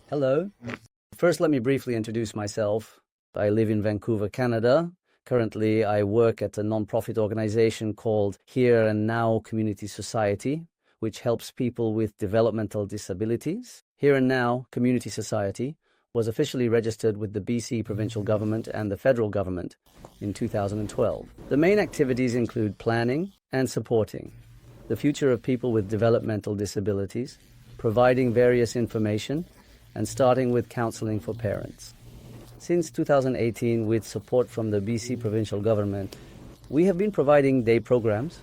Hello. First, let me briefly introduce myself. I live in Vancouver, Canada. Currently, I work at a non-profit organization called Here and Now Community Society, which helps people with developmental disabilities. Here and Now Community Society was officially registered with the BC provincial government and the federal government in 2012. The main activities include planning and supporting the future of people with developmental disabilities, providing various information, and starting with counseling for parents. Since 2018, with support from the BC provincial government, we have been providing day programs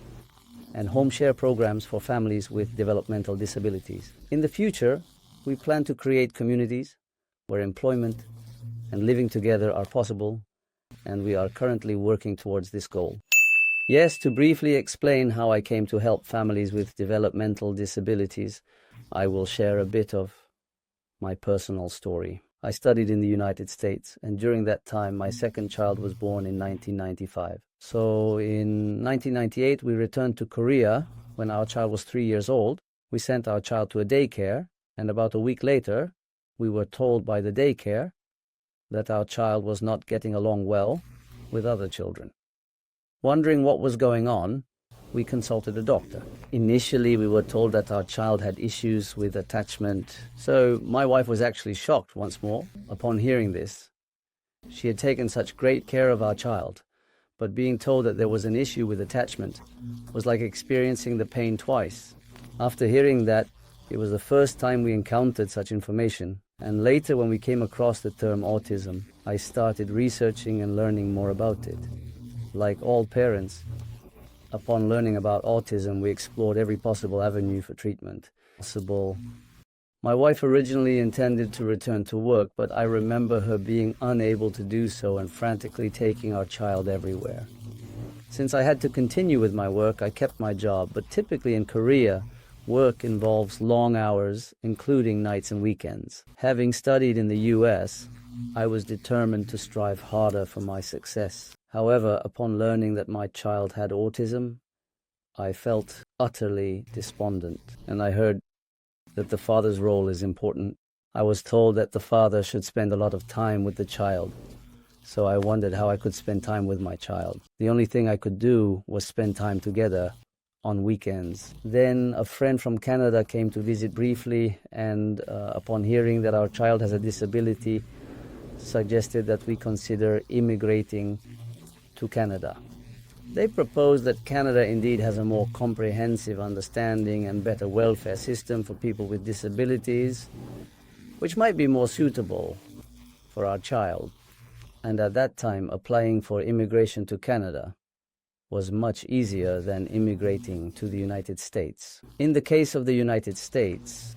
and home share programs for families with developmental disabilities. In the future, we plan to create communities where employment and living together are possible, and we are currently working towards this goal. Yes, to briefly explain how I came to help families with developmental disabilities, I will share a bit of my personal story. I studied in the United States, and during that time, my second child was born in 1995. So in 1998, we returned to Korea when our child was 3 years old. We sent our child to a daycare, and about a week later, we were told by the daycare that our child was not getting along well with other children. Wondering what was going on, we consulted a doctor. Initially, we were told that our child had issues with attachment. So my wife was actually shocked once more upon hearing this. She had taken such great care of our child, but being told that there was an issue with attachment was like experiencing the pain twice. After hearing that, it was the first time we encountered such information. And later, when we came across the term autism, I started researching and learning more about it. Like all parents, upon learning about autism, we explored every possible avenue for treatment possible. My wife originally intended to return to work, but I remember her being unable to do so and frantically taking our child everywhere. Since I had to continue with my work, I kept my job, but typically in Korea, work involves long hours, including nights and weekends. Having studied in the US, I was determined to strive harder for my success. However, upon learning that my child had autism, I felt utterly despondent, and I heard that the father's role is important. I was told that the father should spend a lot of time with the child, so I wondered how I could spend time with my child. The only thing I could do was spend time together on weekends. Then a friend from Canada came to visit briefly, and upon hearing that our child has a disability, suggested that we consider immigrating to Canada. They proposed that Canada indeed has a more comprehensive understanding and better welfare system for people with disabilities, which might be more suitable for our child. And at that time, applying for immigration to Canada was much easier than immigrating to the United States. In the case of the United States,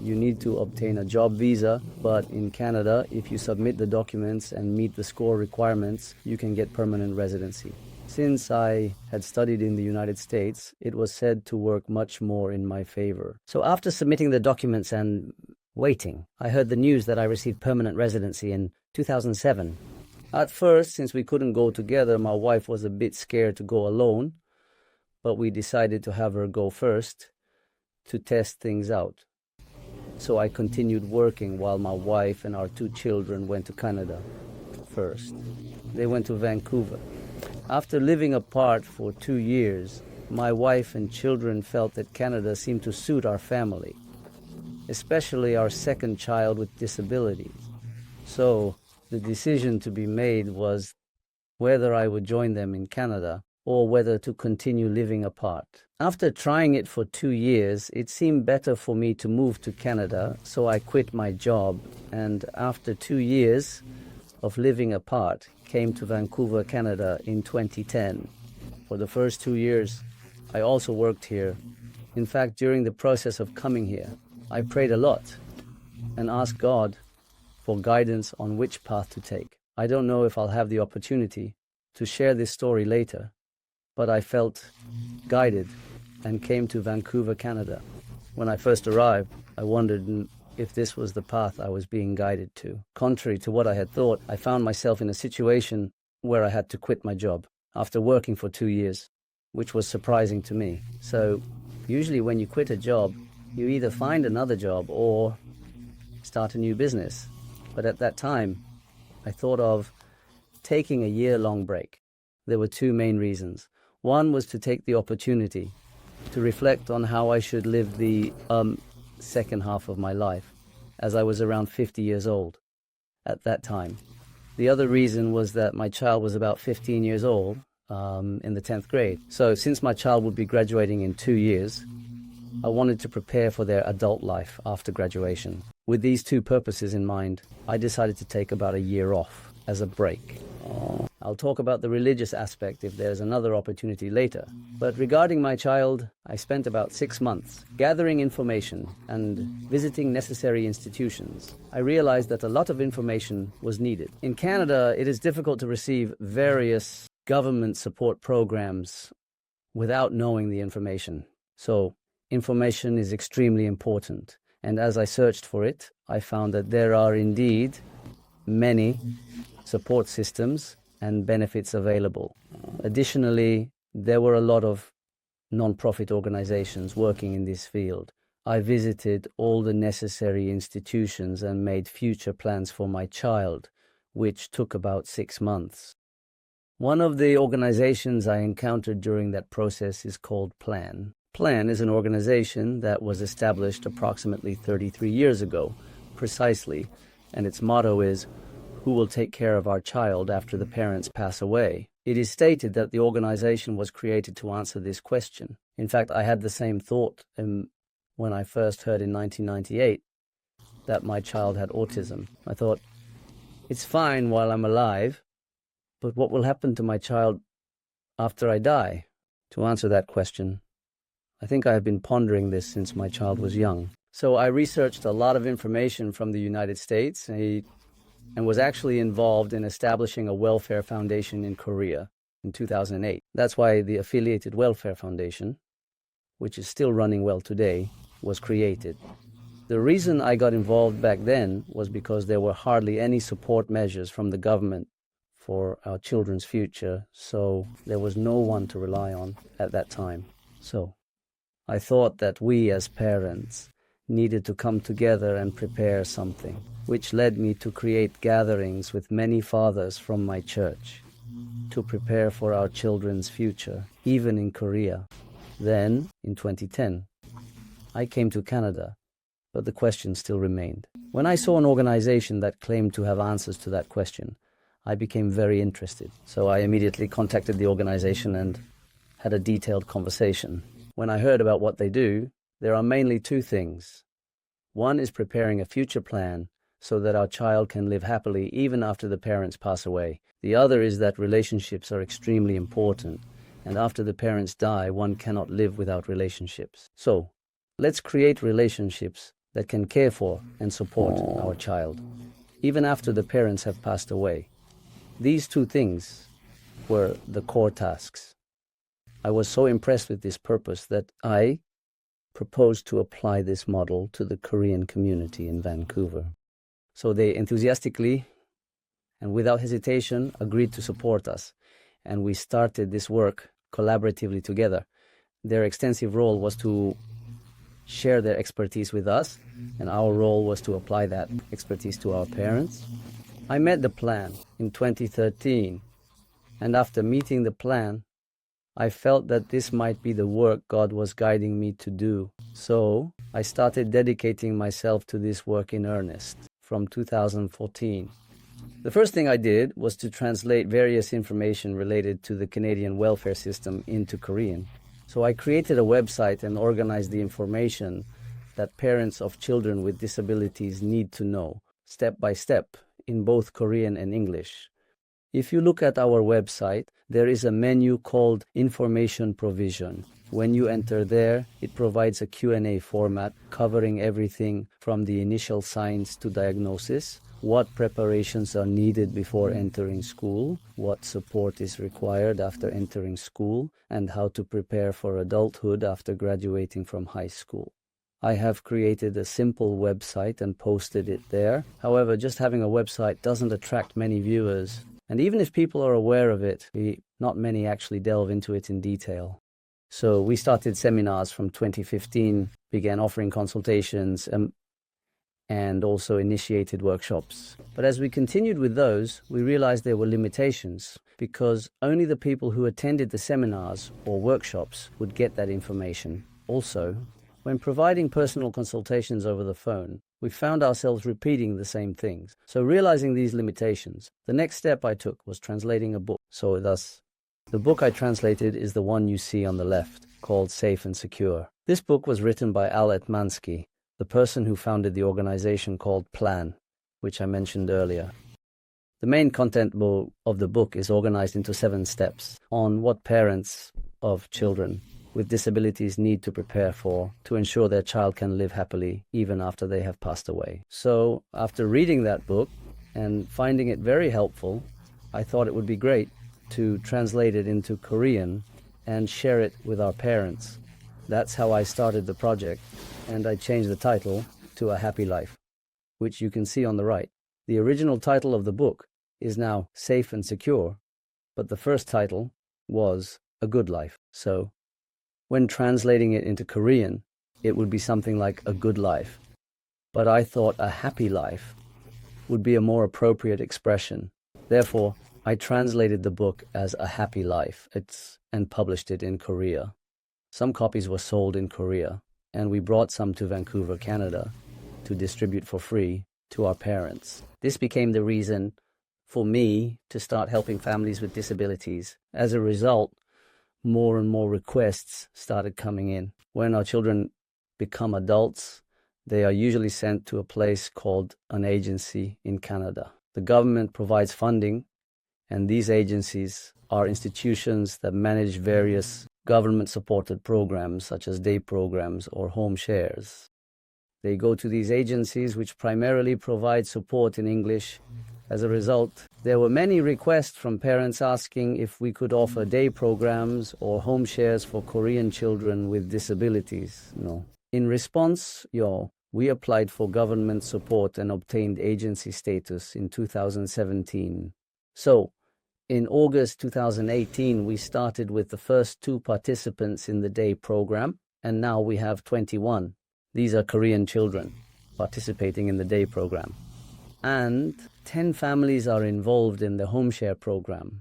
you need to obtain a job visa, but in Canada, if you submit the documents and meet the score requirements, you can get permanent residency. Since I had studied in the United States, it was said to work much more in my favor. So after submitting the documents and waiting, I heard the news that I received permanent residency in 2007. At first, since we couldn't go together, my wife was a bit scared to go alone, but we decided to have her go first to test things out. So I continued working while my wife and our 2 children went to Canada first. They went to Vancouver. After living apart for 2 years, my wife and children felt that Canada seemed to suit our family, especially our second child with disabilities. So the decision to be made was whether I would join them in Canada or whether to continue living apart. After trying it for 2 years, it seemed better for me to move to Canada, so I quit my job, and after 2 years of living apart, came to Vancouver, Canada in 2010. For the first 2 years, I also worked here. In fact, during the process of coming here, I prayed a lot and asked God for guidance on which path to take. I don't know if I'll have the opportunity to share this story later, but I felt guided and came to Vancouver, Canada. When I first arrived, I wondered if this was the path I was being guided to. Contrary to what I had thought, I found myself in a situation where I had to quit my job after working for 2 years, which was surprising to me. So usually when you quit a job, You either find another job or start a new business. But at that time, I thought of taking a year-long break. There were two main reasons. One was to take the opportunity to reflect on how I should live the second half of my life, as I was around 50 years old at that time. The other reason was that my child was about 15 years old in the 10th grade. So since my child would be graduating in 2 years, I wanted to prepare for their adult life after graduation. With these two purposes in mind, I decided to take about a year off as a break. I'll talk about the religious aspect if there's another opportunity later. But regarding my child, I spent about 6 months gathering information and visiting necessary institutions. I realized that a lot of information was needed. In Canada, it is difficult to receive various government support programs without knowing the information. So, information is extremely important. And as I searched for it, I found that there are indeed many support systems and benefits available. Additionally, there were a lot of non-profit organizations working in this field. I visited all the necessary institutions and made future plans for my child, which took about 6 months. One of the organizations I encountered during that process is called PLAN. PLAN is an organization that was established approximately 33 years ago, precisely, and its motto is, "Who will take care of our child after the parents pass away?" It is stated that the organization was created to answer this question. In fact, I had the same thought when I first heard in 1998 that my child had autism. I thought, it's fine while I'm alive, but what will happen to my child after I die? To answer that question, I think I have been pondering this since my child was young. So I researched a lot of information from the United States and was actually involved in establishing a welfare foundation in Korea in 2008. That's why the Affiliated Welfare Foundation, which is still running well today, was created. The reason I got involved back then was because there were hardly any support measures from the government for our children's future, so there was no one to rely on at that time. So I thought that we as parents needed to come together and prepare something, which led me to create gatherings with many fathers from my church to prepare for our children's future, even in Korea. Then, in 2010, I came to Canada, but the question still remained. When I saw an organization that claimed to have answers to that question, I became very interested. So I immediately contacted the organization and had a detailed conversation. When I heard about what they do, there are mainly two things. One is preparing a future plan so that our child can live happily even after the parents pass away. The other is that relationships are extremely important, and after the parents die, one cannot live without relationships. So, let's create relationships that can care for and support our child, even after the parents have passed away. These two things were the core tasks. I was so impressed with this purpose that I proposed to apply this model to the Korean community in Vancouver. So they enthusiastically and without hesitation agreed to support us, and we started this work collaboratively together. Their extensive role was to share their expertise with us, and our role was to apply that expertise to our parents. I met the plan in 2013, and after meeting the plan, I felt that this might be the work God was guiding me to do. So I started dedicating myself to this work in earnest from 2014. The first thing I did was to translate various information related to the Canadian welfare system into Korean. So I created a website and organized the information that parents of children with disabilities need to know, step by step, in both Korean and English. If you look at our website, there is a menu called Information Provision. When you enter there, it provides a Q&A format covering everything from the initial signs to diagnosis, what preparations are needed before entering school, what support is required after entering school, and how to prepare for adulthood after graduating from high school. I have created a simple website and posted it there. However, just having a website doesn't attract many viewers. And even if people are aware of it, not many actually delve into it in detail. So we started seminars from 2015, began offering consultations, and also initiated workshops. But as we continued with those, we realized there were limitations because only the people who attended the seminars or workshops would get that information. Also, when providing personal consultations over the phone, we found ourselves repeating the same things. So realizing these limitations, the next step I took was translating a book. So thus, the book I translated is the one you see on the left, called Safe and Secure. This book was written by Al Etmansky, the person who founded the organization called Plan, which I mentioned earlier. The main content of the book is organized into 7 steps on what parents of children with disabilities need to prepare for to ensure their child can live happily even after they have passed away. So after reading that book and finding it very helpful, I thought it would be great to translate it into Korean and share it with our parents. That's how I started the project, and I changed the title to A Happy Life, which you can see on the right. The original title of the book is now Safe and Secure, but the first title was A Good Life. So when translating it into Korean, it would be something like A Good Life. But I thought A Happy Life would be a more appropriate expression. Therefore, I translated the book as A Happy Life and published it in Korea. Some copies were sold in Korea, and we brought some to Vancouver, Canada, to distribute for free to our parents. This became the reason for me to start helping families with disabilities. As a result, more and more requests started coming in. When our children become adults, they are usually sent to a place called an agency in Canada. The government provides funding, and these agencies are institutions that manage various government-supported programs such as day programs or home shares. They go to these agencies which primarily provide support in English. As a result, there were many requests from parents asking if we could offer day programs or home shares for Korean children with disabilities. In response, we applied for government support and obtained agency status in 2017. So, in August 2018, we started with the first 2 participants in the day program, and now we have 21. These are Korean children participating in the day program. And 10 families are involved in the home share program.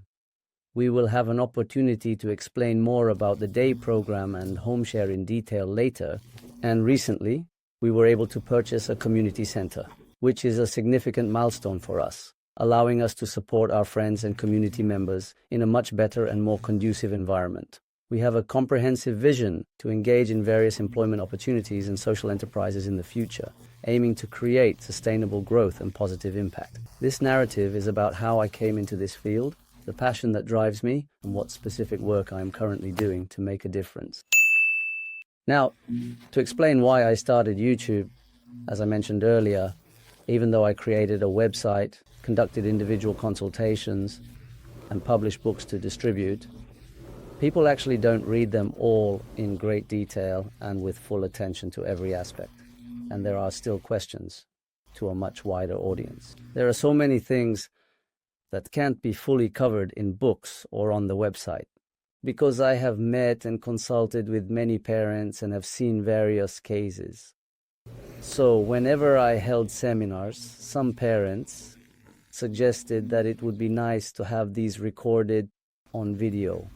We will have an opportunity to explain more about the day program and home share in detail later. And recently, we were able to purchase a community center, which is a significant milestone for us, allowing us to support our friends and community members in a much better and more conducive environment. We have a comprehensive vision to engage in various employment opportunities and social enterprises in the future, aiming to create sustainable growth and positive impact. This narrative is about how I came into this field, the passion that drives me, and what specific work I am currently doing to make a difference. Now, to explain why I started YouTube, as I mentioned earlier, even though I created a website, conducted individual consultations, and published books to distribute, people actually don't read them all in great detail and with full attention to every aspect. And there are still questions to a much wider audience. There are so many things that can't be fully covered in books or on the website, because I have met and consulted with many parents and have seen various cases. So whenever I held seminars, some parents suggested that it would be nice to have these recorded on video.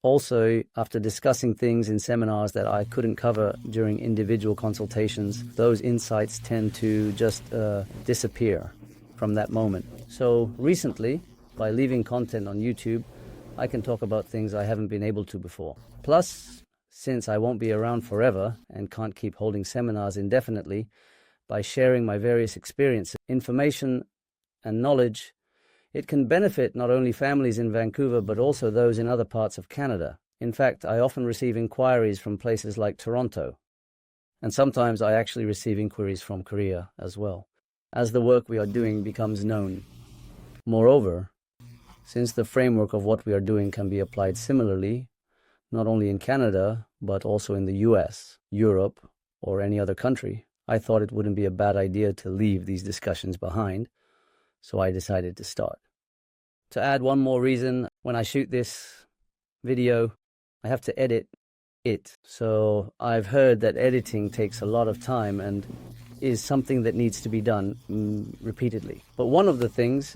Also, after discussing things in seminars that I couldn't cover during individual consultations, those insights tend to just disappear from that moment. So recently, by leaving content on YouTube, I can talk about things I haven't been able to before. Plus, since I won't be around forever and can't keep holding seminars indefinitely, by sharing my various experiences, information, and knowledge, it can benefit not only families in Vancouver, but also those in other parts of Canada. In fact, I often receive inquiries from places like Toronto, and sometimes I actually receive inquiries from Korea as well, as the work we are doing becomes known. Moreover, since the framework of what we are doing can be applied similarly, not only in Canada, but also in the US, Europe, or any other country, I thought it wouldn't be a bad idea to leave these discussions behind, so I decided to start. To add one more reason, when I shoot this video, I have to edit it. So I've heard that editing takes a lot of time and is something that needs to be done repeatedly. But one of the things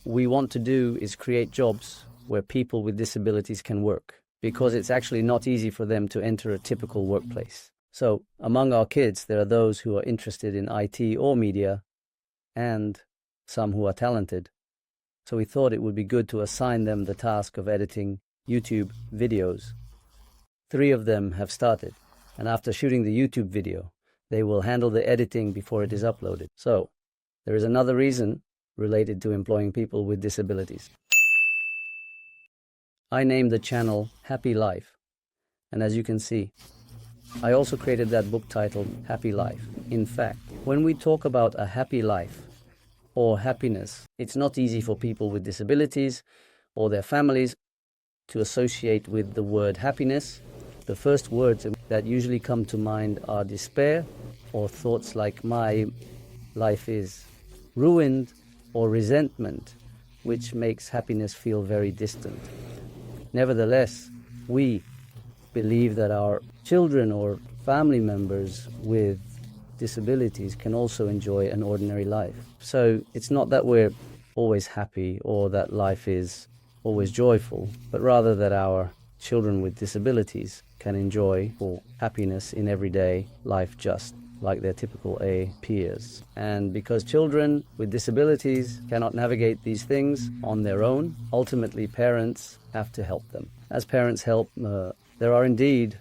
we want to do is create jobs where people with disabilities can work, because it's actually not easy for them to enter a typical workplace. So among our kids, there are those who are interested in IT or media, and some who are talented. So we thought it would be good to assign them the task of editing YouTube videos. 3 of them have started, and after shooting the YouTube video, they will handle the editing before it is uploaded. So there is another reason related to employing people with disabilities. I named the channel Happy Life, and as you can see, I also created that book titled Happy Life. In fact, when we talk about a happy life or happiness, it's not easy for people with disabilities or their families to associate with the word happiness. The first words that usually come to mind are despair, or thoughts like my life is ruined, or resentment, which makes happiness feel very distant. Nevertheless, we believe that our children or family members with disabilities can also enjoy an ordinary life. So it's not that we're always happy or that life is always joyful, but rather that our children with disabilities can enjoy happiness in everyday life just like their typical A peers. And because children with disabilities cannot navigate these things on their own, ultimately parents have to help them. As parents help, there are indeed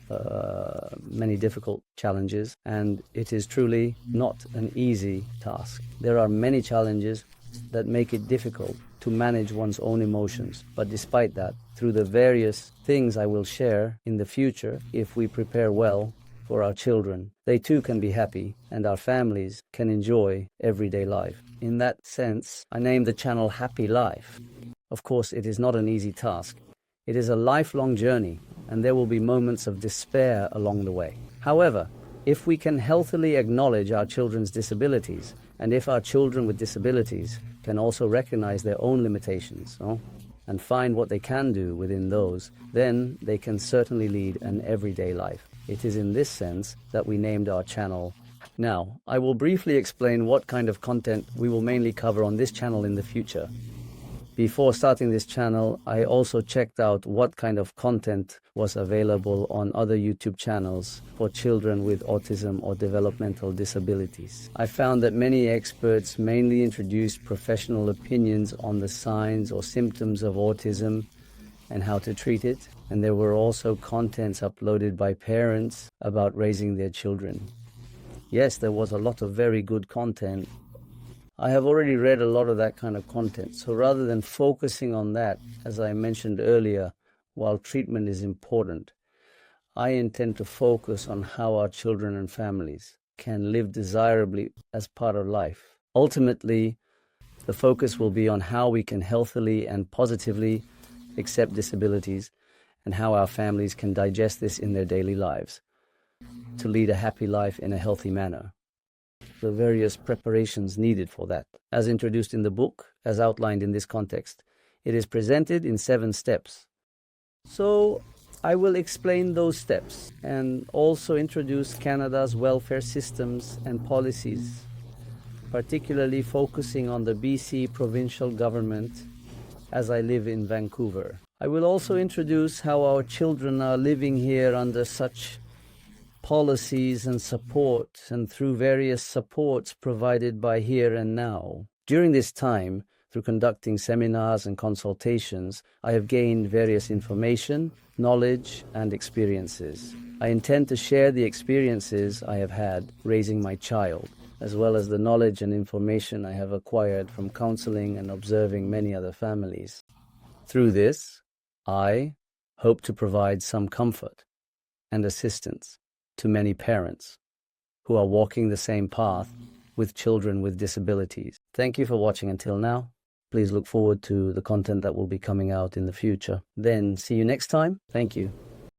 many difficult challenges, and it is truly not an easy task. There are many challenges that make it difficult to manage one's own emotions. But despite that, through the various things I will share in the future, if we prepare well for our children, they too can be happy, and our families can enjoy everyday life. In that sense, I named the channel Happy Life. Of course, it is not an easy task. It is a lifelong journey, and there will be moments of despair along the way. However, if we can healthily acknowledge our children's disabilities, and if our children with disabilities can also recognize their own limitations, and find what they can do within those, then they can certainly lead an everyday life. It is in this sense that we named our channel. Now, I will briefly explain what kind of content we will mainly cover on this channel in the future. Before starting this channel, I also checked out what kind of content was available on other YouTube channels for children with autism or developmental disabilities. I found that many experts mainly introduced professional opinions on the signs or symptoms of autism and how to treat it. And there were also contents uploaded by parents about raising their children. Yes, there was a lot of very good content. I have already read a lot of that kind of content. So rather than focusing on that, as I mentioned earlier, while treatment is important, I intend to focus on how our children and families can live desirably as part of life. Ultimately, the focus will be on how we can healthily and positively accept disabilities and how our families can digest this in their daily lives to lead a happy life in a healthy manner. The various preparations needed for that, as introduced in the book, as outlined in this context. It is presented in 7 steps. So I will explain those steps and also introduce Canada's welfare systems and policies, particularly focusing on the BC provincial government as I live in Vancouver. I will also introduce how our children are living here under such policies and support, and through various supports provided by Here and Now. During this time, through conducting seminars and consultations, I have gained various information, knowledge, and experiences. I intend to share the experiences I have had raising my child, as well as the knowledge and information I have acquired from counseling and observing many other families. Through this, I hope to provide some comfort and assistance to many parents who are walking the same path with children with disabilities. Thank you for watching until now. Please look forward to the content that will be coming out in the future. Then see you next time. Thank you.